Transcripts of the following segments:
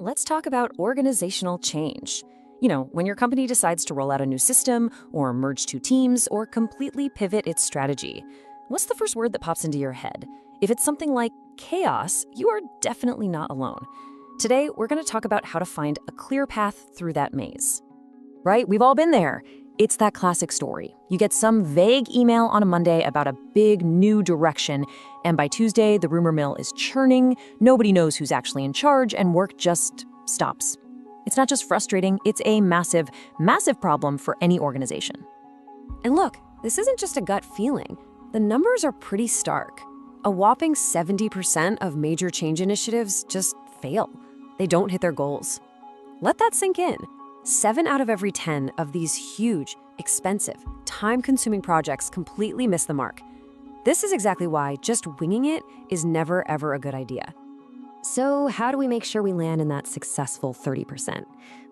let's talk about organizational change. When your company decides to roll out a new system, or merge two teams, or completely pivot its strategy. What's the first word that pops into your head? If it's something like chaos, you are definitely not alone. Today, we're going to talk about how to find a clear path through that maze. Right? We've all been there. It's that classic story. You get some vague email on a Monday about a big new direction, and by Tuesday, the rumor mill is churning, nobody knows who's actually in charge, and work just stops. It's not just frustrating, it's a massive, massive problem for any organization. And look, this isn't just a gut feeling. The numbers are pretty stark. A whopping 70% of major change initiatives just fail. They don't hit their goals. Let that sink in. 7 out of every 10 of these huge, expensive, time-consuming projects completely miss the mark. This is exactly why just winging it is never, ever a good idea. So how do we make sure we land in that successful 30%?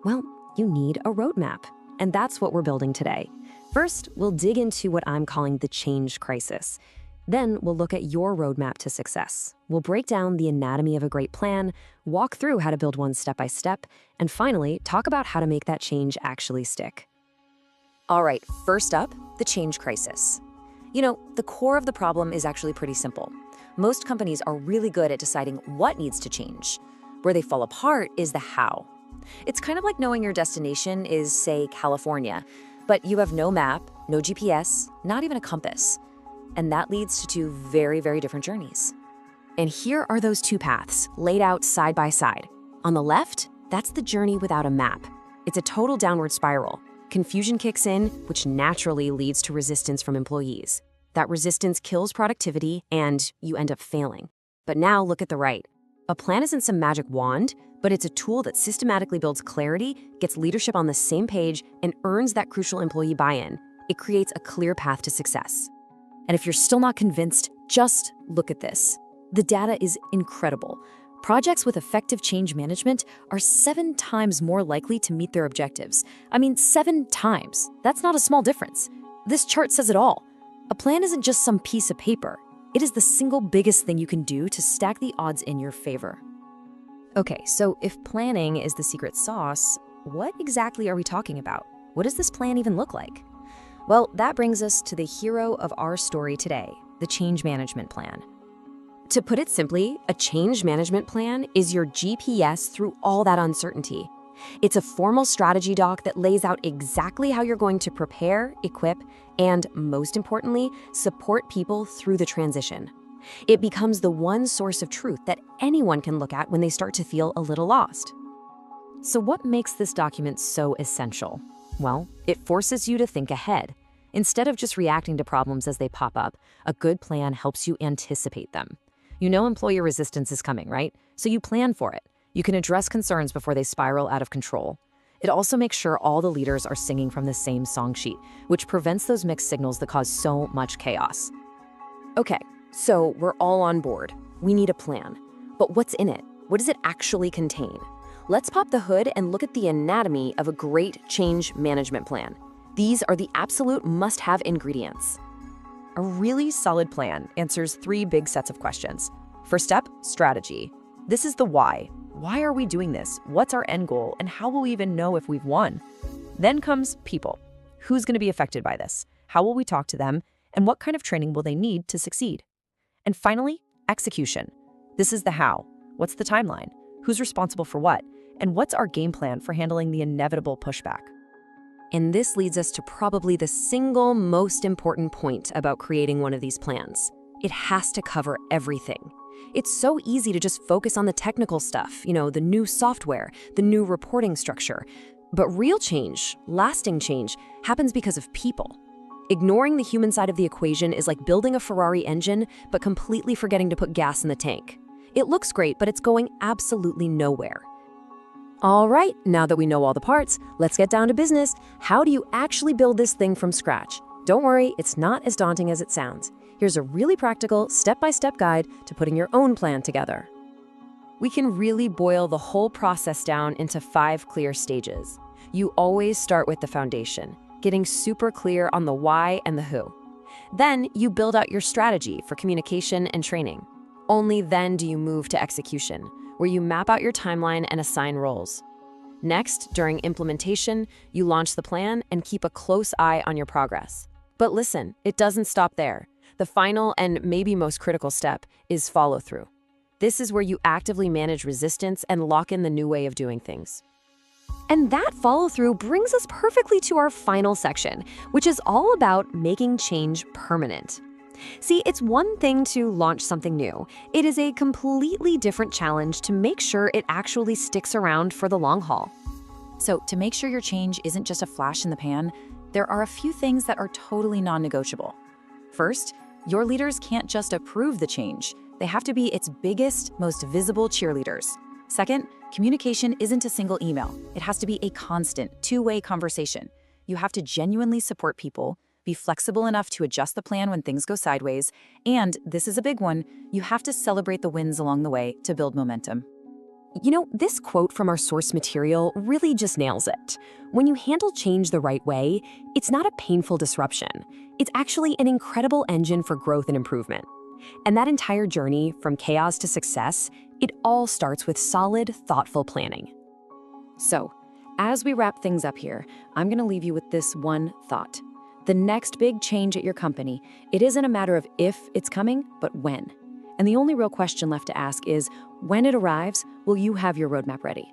Well, you need a roadmap, and that's what we're building today. First, we'll dig into what I'm calling the change crisis. Then we'll look at your roadmap to success. We'll break down the anatomy of a great plan, walk through how to build one step by step, and finally, talk about how to make that change actually stick. All right, first up, the change crisis. The core of the problem is actually pretty simple. Most companies are really good at deciding what needs to change. Where they fall apart is the how. It's kind of like knowing your destination is, say, California, but you have no map, no GPS, not even a compass. And that leads to two very, very different journeys. And here are those two paths, laid out side by side. On the left, that's the journey without a map. It's a total downward spiral. Confusion kicks in, which naturally leads to resistance from employees. That resistance kills productivity, and you end up failing. But now look at the right. A plan isn't some magic wand, but it's a tool that systematically builds clarity, gets leadership on the same page, and earns that crucial employee buy-in. It creates a clear path to success. And if you're still not convinced, just look at this. The data is incredible. Projects with effective change management are 7 times more likely to meet their objectives. 7 times. That's not a small difference. This chart says it all. A plan isn't just some piece of paper. It is the single biggest thing you can do to stack the odds in your favor. Okay, so if planning is the secret sauce, what exactly are we talking about? What does this plan even look like? Well, that brings us to the hero of our story today, the change management plan. To put it simply, a change management plan is your GPS through all that uncertainty. It's a formal strategy doc that lays out exactly how you're going to prepare, equip, and, most importantly, support people through the transition. It becomes the one source of truth that anyone can look at when they start to feel a little lost. So what makes this document so essential? Well, it forces you to think ahead. Instead of just reacting to problems as they pop up, a good plan helps you anticipate them. You know employer resistance is coming, right? So you plan for it. You can address concerns before they spiral out of control. It also makes sure all the leaders are singing from the same song sheet, which prevents those mixed signals that cause so much chaos. Okay, so we're all on board. We need a plan. But what's in it? What does it actually contain? Let's pop the hood and look at the anatomy of a great change management plan. These are the absolute must-have ingredients. A really solid plan answers 3 big sets of questions. First step, strategy. This is the why. Why are we doing this? What's our end goal? And how will we even know if we've won? Then comes people. Who's going to be affected by this? How will we talk to them? And what kind of training will they need to succeed? And finally, execution. This is the how. What's the timeline? Who's responsible for what? And what's our game plan for handling the inevitable pushback? And this leads us to probably the single most important point about creating one of these plans. It has to cover everything. It's so easy to just focus on the technical stuff, the new software, the new reporting structure. But real change, lasting change, happens because of people. Ignoring the human side of the equation is like building a Ferrari engine, but completely forgetting to put gas in the tank. It looks great, but it's going absolutely nowhere. All right, now that we know all the parts, let's get down to business. How do you actually build this thing from scratch? Don't worry, it's not as daunting as it sounds. Here's a really practical, step-by-step guide to putting your own plan together. We can really boil the whole process down into 5 clear stages. You always start with the foundation, getting super clear on the why and the who. Then you build out your strategy for communication and training. Only then do you move to execution, where you map out your timeline and assign roles. Next, during implementation, you launch the plan and keep a close eye on your progress. But listen, it doesn't stop there. The final and maybe most critical step is follow-through. This is where you actively manage resistance and lock in the new way of doing things. And that follow-through brings us perfectly to our final section, which is all about making change permanent. See, it's one thing to launch something new. It is a completely different challenge to make sure it actually sticks around for the long haul. So to make sure your change isn't just a flash in the pan, there are a few things that are totally non-negotiable. First, your leaders can't just approve the change. They have to be its biggest, most visible cheerleaders. Second, communication isn't a single email. It has to be a constant, two-way conversation. You have to genuinely support people, be flexible enough to adjust the plan when things go sideways, and, this is a big one, you have to celebrate the wins along the way to build momentum. You know, this quote from our source material really just nails it. When you handle change the right way, it's not a painful disruption. It's actually an incredible engine for growth and improvement. And that entire journey, from chaos to success, it all starts with solid, thoughtful planning. So, as we wrap things up here, I'm going to leave you with this one thought. The next big change at your company, it isn't a matter of if it's coming, but when. And the only real question left to ask is, when it arrives, will you have your roadmap ready?